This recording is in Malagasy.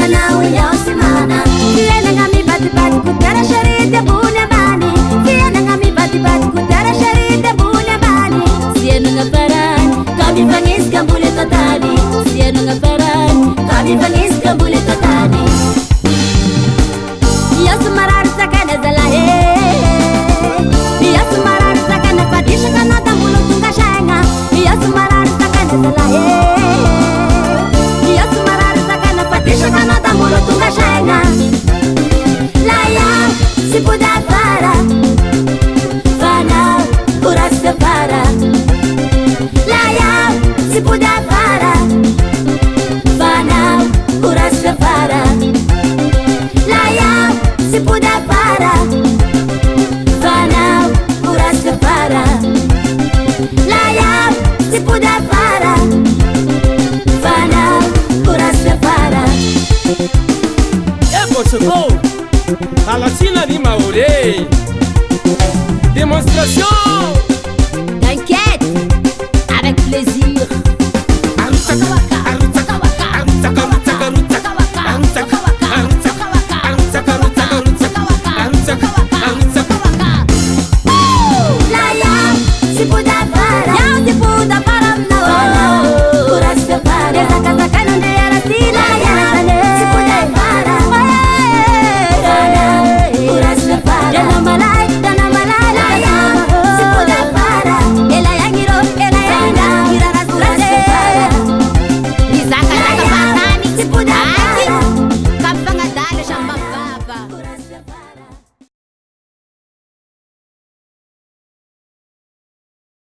fanao yaosimana fiainagna mivadibady kodera sharity ambony ambany fiainagna mivadibady kodera sharity ambony ambany sianagna farany ka mifanisika ambony eto tany sianagna farany ka mifanisika ambony eto tany iaso marary sakana zalahe iaso marary sakana fadisaka anao tambolo tonga saigna iaso marary sakana zalahe iaso marary sakana fadisaka anao tambolo tonga saigna laya sipoda fara fanao urasa fara laya sipoda fara fanao urasa fara laya sipoda fara fanao urasa fara laya sipoda fara fanao urasa fara Kosovo Alatina ni Maoré Démonstration. T'inquiète, avec plaisir. Pura